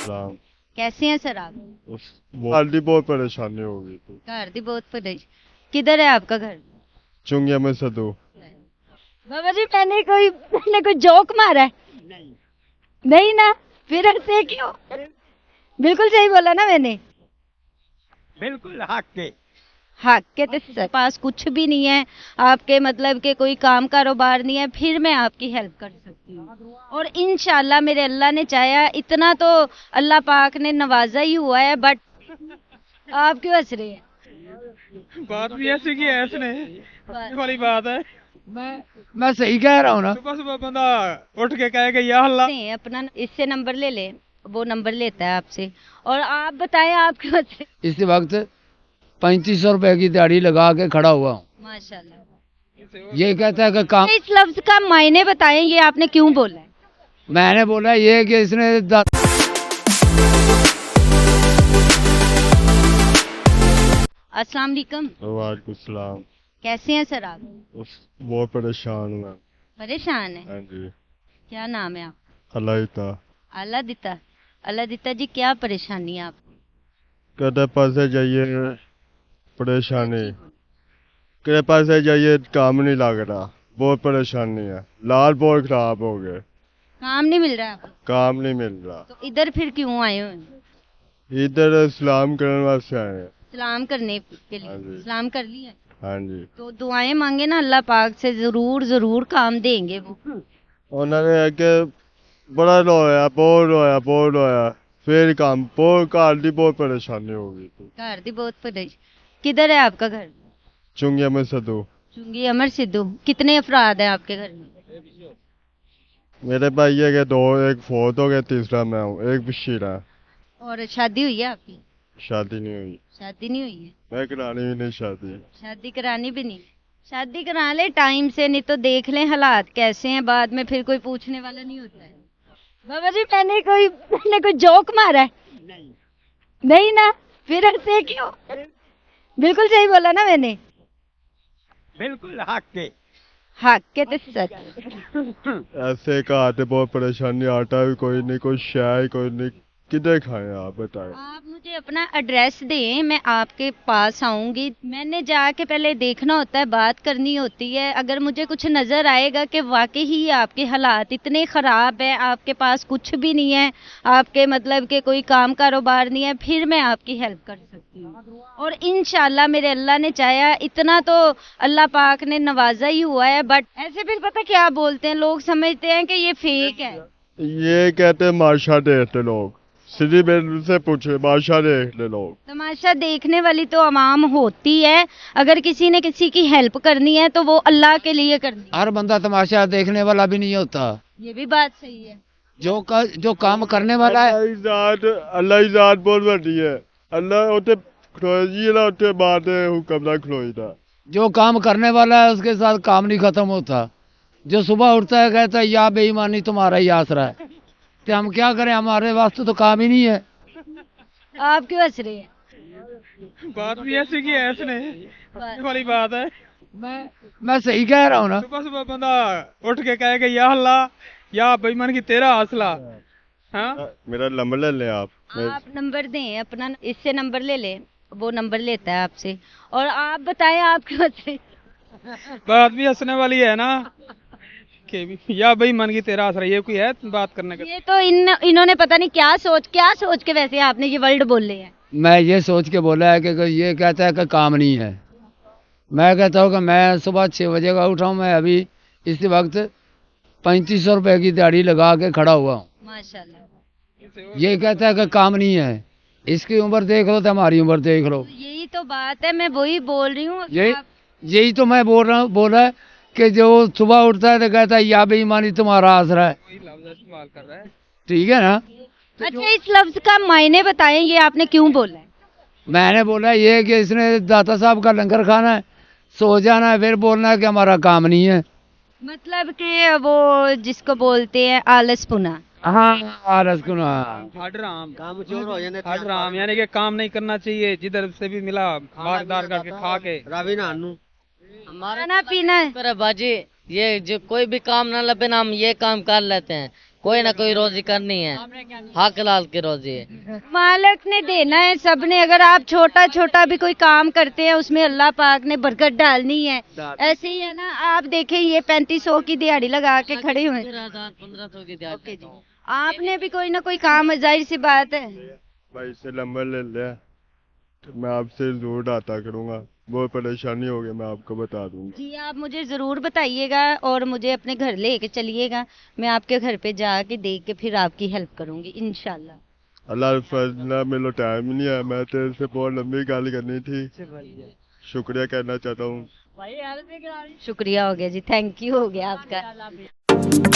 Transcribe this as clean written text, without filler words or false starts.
السلام कैसे हैं सर आप? हाली बहुत परेशानी हो गई थी। घर दी बहुत परेश किधर है आपका घर? चुंगिया में सदू। बाबा जी मैंने कोई जोक मारा है? नहीं ना, फिर ऐसे क्यों? बिल्कुल सही बोला ना मैंने। बिल्कुल हक के। हाँ के तो सर पास कुछ भी नहीं है, आपके मतलब के कोई काम कारोबार नहीं है, फिर मैं आपकी हेल्प कर सकती हूँ। और इंशाल्लाह मेरे अल्लाह ने चाहा, इतना तो अल्लाह पाक ने नवाजा ही हुआ है। बट आप क्यों हंस रहे हैं? बात भी ऐसी की है इसने वाली बात है। मैं सही कह रहा हूँ ना। सुबह सुबह बंदा उठ के कहेगा या अल्लाह। नहीं, अपना इससे नंबर ले ले, वो नंबर लेता है आपसे। और आप बताएं आप क्यों हंस रहे हैं? इस वक्त 3500 रुपए की दिहाड़ी लगा के खड़ा हुआ हूँ। माशाल्लाह। ये कहता है कि काम, इस लफ्ज का मायने बताएं, ये आपने क्यों बोला है? मैंने बोला ये कि इसने अस्सलाम वालेकुम। वालेकुम सलाम। कैसे हैं सर आप? बहुत परेशान हूँ मैं। परेशान है? हाँ जी। क्या नाम है आप? अल्लाह था अल्लाह दिता जी, क्या परेशानी है आप? कहते पासे जाइए परेशानी, कहते पासे जाइए काम नहीं लग रहा, बहुत परेशानी है, लाल बहुत खराब हो गए, काम नहीं मिल रहा है आपको? काम नहीं मिल रहा। तो इधर फिर क्यों आए हो? इधर इस्लाम करने वास्ते आए हैं। सलाम करने के हाँ लिए? जी। सलाम कर लिया? हाँ जी। तो दुआएं मांगे ना, अल्लाह पाक से जरूर काम देंगे वो। उन्होंने आके बड़ा बहुत रोया, फिर काम बहुत घर की बहुत परेशानी हो गई थी। घर दी बहुत परेश किधर है आपका घर? चुंगिया में सदू। चुंगी अमर सिद्धू। कितने अफराद हैं आपके घर में? मेरे भाई है के दो, एक फोर्थ हो गया, तीसरा मैं हूँ, एक बशीर है। और शादी हुई है आपकी? शादी नहीं हुई। शादी नहीं हुई है? मैं करानी भी नहीं शादी। शादी करानी भी नहीं? शादी करा ले टाइम से, नहीं तो देख लें हालात कैसे हैं, बाद में फिर कोई पूछने वाला नहीं होता है। बाबा जी मैंने कोई जोक मारा है? नहीं ना, फिर ऐसे क्यों? बिल्कुल सही बोला ना मैंने। बिल्कुल हक के। हाँ के तो सच। ऐसे का आते बहुत परेशानी, आटा भी कोई नहीं, कोई शाय कोई नहीं, किधर खाएं आप बताएं। आप मुझे अपना एड्रेस दें, मैं आपके पास आऊंगी। मैंने जाके पहले देखना होता है, बात करनी होती है। अगर मुझे कुछ नजर आएगा कि वाकई ही आपके हालात इतने खराब है, आपके पास कुछ भी नहीं है, आपके मतलब के कोई काम कारोबार नहीं है, फिर मैं आपकी हेल्प कर सकती हूँ। और इंशाल्लाह मेरे अल्लाह ने चाहा, इतना तो अल्लाह पाक ने नवाजा ही हुआ है। बट ऐसे फिर पता क्या बोलते हैं लोग, समझते हैं कि ये फेक है। ये कहते माशा देखते लोग, सीधी बेल से पूछे माशा देख ले लोग। तमाशा देखने वाली तो अवाम होती है। अगर किसी ने किसी की हेल्प करनी है तो वो अल्लाह के लिए करनी है। हर बंदा तमाशा देखने वाला भी नहीं होता। ये भी बात सही है। जो काम करने वाला है, अल्लाह की जात बहुत बड़ी है। अल्लाह उते खलोई जी ना, उते बाद हुक्म ना खलोई था। जो काम करने वाला है उसके साथ काम नहीं खत्म होता। जो सुबह उठता है कहता है या बेईमानी तुम्हारा ही आसरा है, तो हम क्या करें, हमारे वास्ते तो काम ही नहीं है। आप क्यों हंस रहे हैं? बात भी ऐसी की है इसने वाली बात है। मैं सही कह रहा हूँ ना। सुबह सुबह बंदा उठ के कहेगा या अल्लाह या बेईमान की तेरा हौसला। हाँ मेरा नंबर ले लें आप। आप नंबर दें अपना, इससे नंबर ले ले, वो नंबर लेता है आपसे। और आप बताएं आप क्यों हंस रहे हैं? बात भी हंसने वाली है ना कि या बेईमान की तेरा हौसला, ये कोई है बात करने का? ये तो इन्होंने पता नहीं क्या सोच के वैसे आपने ये वर्ड बोले हैं। मैं ये सोच के बोला है कि ये कहता है कि काम नहीं है। मैं कहता हूँ कि मैं सुबह 6 बजे का उठा हूँ, मैं अभी इस वक्त 3500 रुपए की दिहाड़ी लगा के खड़ा हुआ हूँ। माशाल्लाह। ये कहता है कि काम नहीं है। इसकी उम्र देख लो तो हमारी उम्र देख लो। यही तो बात है, मैं वही बोल रही हूँ। यही तो मैं बोल रहा हूँ, बोला कि जो सुबह उठता है तो कहता है या बेईमानी तुम्हारा आसरा है। वही लफ्ज इस्तेमाल कर रहा है। ठीक है ना। अच्छा, इस लफ्ज का मायने बताएं, ये आपने क्यों बोला है? मैंने बोला ये कि इसने दाता साहब का लंगर खाना है, सो जाना है, फिर बोलना है कि हमारा काम नहीं है। मतलब कि वो जिसको बोलते हैं आलसपुना। हाँ आलस को ना। काम चोर हो जाने हराम, यानी कि काम नहीं करना चाहिए, जिधर से भी मिला मारदार करके खा के। रावी नानू खाना पीना है। पर बाजी ये जो कोई भी काम ना लगे ना, हम ये काम कर लेते हैं। कोई ना कोई रोजी करनी है, हक लाल की रोजी है। मालिक ने देना है सबने। अगर आप छोटा छोटा भी कोई काम करते हैं उसमें अल्लाह पाक ने बरकत डालनी है। ऐसे ही है ना, आप देखें ये 3500 की दिहाड़ी लगा के खड़े हुए हैं। 1500 की दिहाड़ी। आपने भी कोई ना कोई काम, जाहिर सी बात है। भाई से नंबर ले लिया तो मैं आपसे जरूर आता करूँगा। बहुत परेशानी हो गई, मैं आपको बता दूंगा। जी आप मुझे ज़रूर बताइएगा और मुझे अपने घर लेके चलिएगा। मैं आपके घर पे जाके देख के फिर आपकी हेल्प करूंगी इंशाल्लाह। अल्लाह फजला मेरे टाइम ही नहीं है, मैं तेरे से बहुत लंबी गाल करनी थी। शुक्रिया कहना चाहता हूँ। शुक्रिया हो गया जी, थैंक यू हो गया आपका।